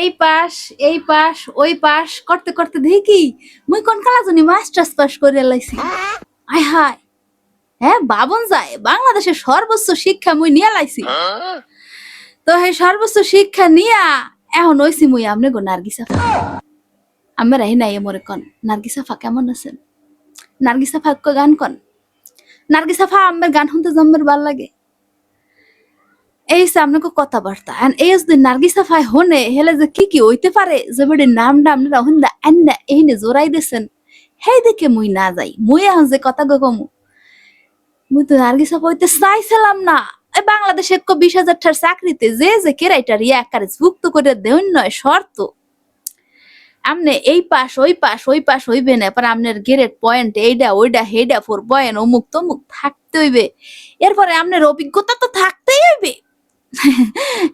এই পাশ এই পাশ ওই পাশ করতে করতে দেখি মুই কোন কালা জানি মাস্টার্স পাস করে লাইছি। আয় হায়, হ্যাঁ বাবন যায় বাংলাদেশের সর্বোচ্চ শিক্ষা মুই নিয়ে লাইছি। তো এই সর্বোচ্চ শিক্ষা নিয়া এখন হইছি মুই আমনে গো নার্গিসাফা। আমার এই নাই মরে কন নার্গিসাফা কেমন আছেন? নার্গিসাফা গান কন। নার্গিসাফা আমার গান শুনতে জম্মের ভাল লাগে। এই আপনাকে কথাবার্তা এই যদি নার্গিসাফায় হনে হেলে যে কি কি হইতে পারে যে বেড়ে নামটা আপনারা হন্দা আন্না এইনে জোরাই দিয়েছেন হেই দেখে মুই না যাই। মুই এখন যে কথা কমু মুই তো নার্গিসাফা হইতে চাইছিলাম না। এই বাংলাদেশে 20,000 টাকার চাকরিতে যে যে কেরাইটার ইয়াকারে ভুক্ত করে দেন নয় শর্ত আমনে এই পাশ ওই পাশ ওই পাশ হইবে না পর আপনার গ্রেড পয়েন্ট এইটা ওইটা হেডা 4 পয়েন্ট অমুক তমুক থাকতে হইবে। এরপরে আপনার অভিজ্ঞতা তো থাকতেই হইবে।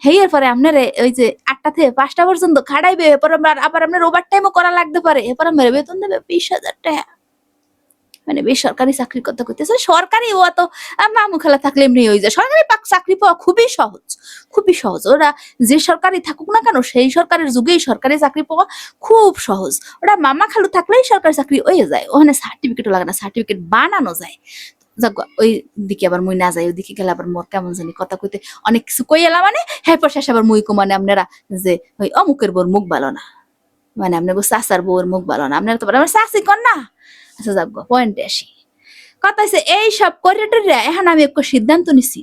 হেয়ার পরে আপনার ওই যে 8টা থেকে 5টা পর্যন্ত খাড়াইবে এরপর আবার আপনার ওভার টাইমও করা লাগতে পারে। এরপর আমার বেতন দেবে 20,000 টাকা। মানে বেসরকারি চাকরির কথা কইতেছে। সরকারি ও তো মামু খেলা থাকলে এমনি হয়ে যায়। সরকারি চাকরি পাওয়া খুবই সহজ, খুবই সহজ। ওরা যে সরকারি থাকুক না কেন সেই সরকারের যুগেই সরকারি চাকরি পাওয়া খুব সহজ। ওরা মামা খালু থাকলেই সরকারি চাকরি হয়ে যায়। ওখানে সার্টিফিকেটও লাগে না, সার্টিফিকেট বানানো যায়। ওই দিকে আবার মুই না যাই, ওইদিকে গেলে আবার মোর কেমন জানি কথা কইতে অনেক কিছু কই এলাম মানে হ্যাঁ পর শেষ আবার মুই মানে আপনারা যে ওই অমুকের বউর মুখ ভালো না, মানে আপনার চাচার বউর মুখ ভালো না, আপনারা তো আমার চাচি কন না। আচ্ছা যাক পয়েন্টে আসি। কথা হচ্ছে এই সব করিডোরে এখন আমি একটা সিদ্ধান্ত নিছি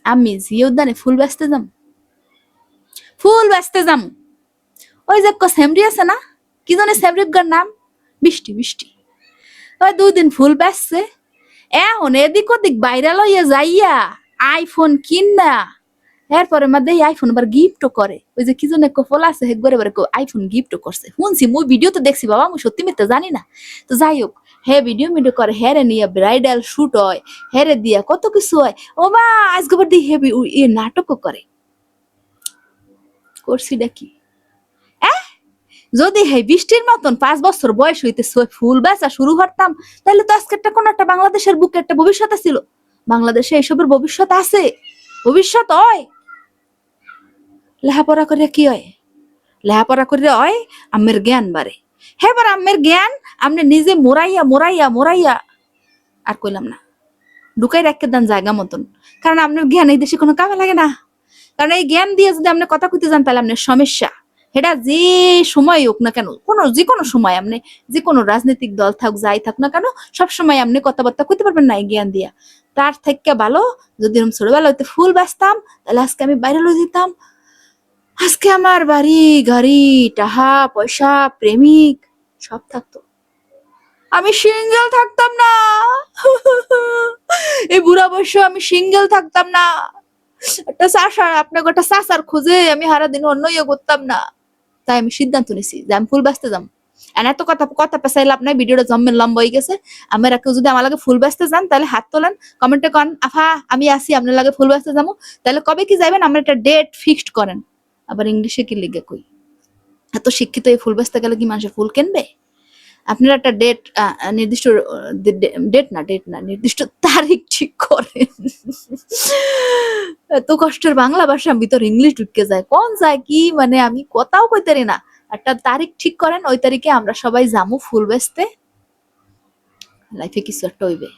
আমি জিও উদ্যানে ফুল বেচতে যাম। ফুল বেচতে যাম। ওই যে সেমরি আছে না, কি জানে সেমরির নাম, বৃষ্টি বৃষ্টি। ওই 2 দিন ফুল বেচছে এখন এদিক ওদিক ভাইরাল হইয়া যাইয়া আইফোন কিনা এরপরে মধ্যে আইফোন আবার গিফটও করে। ওই যে কি জন্য ফল আছে একবারে আইফোন গিফটও করছে শুনছি। মুই ভিডিও তো দেখছি বাবা, মুই সত্যি মিথ্যা জানি না। তো যাই হোক হ্যাঁ ভিডিও করে হেরে নিয়ে ব্রাইডাল শুট হয়, হেরে দিয়া কত কিছু হয়। ও মা আজকে দিয়ে হেবি নাটকও করে। করছি দেখি যদি হে বৃষ্টির মতন 5 বছর বয়স হইতে ফুল বেচা শুরু করতাম তাহলে তো আজকে একটা কোন একটা বাংলাদেশের বুকে একটা ভবিষ্যৎ ছিল। বাংলাদেশে এইসবের ভবিষ্যৎ আছে, ভবিষ্যৎ হয়। লেখাপড়া করে কি হয়? লেখাপড়া করে হয় আমের জ্ঞান বাড়ে। হ্যাঁ বার আমের জ্ঞান আপনি নিজে মোরাইয়া মোরাইয়া মোরাইয়া আর কইলাম না ঢুকাই রাখতে দেন জায়গা মতন। কারণ আপনার জ্ঞান এই দেশে কোনো কামে লাগে না। কারণ এই জ্ঞান দিয়ে যদি আপনি কথা কইতে যান তাহলে আপনার সমস্যা। এটা যে সময় হোক না কেন, যে কোনো সময় আপনি যে কোনো রাজনৈতিক দল থাক যাই থাক না কেন সব সময় আপনি কথাবার্তা কইতে পারবেন না এই জ্ঞান দিয়া। তার থেকে ভালো যদি এরকম ছোটবেলা হইতে ফুল বেচতাম তাহলে আজকে আমি বাইরে লই দিতাম। আজকে আমার বাড়ি গাড়ি টাহা পয়সা প্রেমিক সব থাকতো, আমি সিঙ্গেল থাকতাম না। এই বুড়া বয়সে আমি সিঙ্গেল থাকতাম না। একটা চাষার আপনাকে একটা চাষার খুঁজে আমি হারা দিন অন্য ইয়ে করতাম না। তাই আমি সিদ্ধান্ত নিছি যে আমি ফুল বেচতে যাম। এত কথা কথা পেছাইলে আপনার ভিডিওটা জম্মের লম্বা হয়ে গেছে। আমরা কেউ যদি আমার লাগে ফুল বেচতে যান তাহলে হাত তোলেন, কমেন্টে কন আফা আমি আসি আপনার লাগে ফুল বেচতে যাবো। তাহলে কবে কি যাবেন আমরা একটা ডেট ফিক্সড করেন। আবার ইংলিশে কি লিখে কই, এত শিক্ষিত এই ফুল বেচতে গেলে কি মানুষের ফুল কিনবে? আপনারা একটা ডেট নির্দিষ্ট ডেট না নির্দিষ্ট তারিখ ঠিক করেন। এত কষ্টের বাংলা ভাষার ভিতর ইংলিশ ঢুকে যায় কোন যায় কি মানে আমি কথাও কইতে পারি না। একটা তারিখ ঠিক করেন, ওই তারিখে আমরা সবাই যামু ফুল বেচতে। লাইফে কিছু একটা হইবে।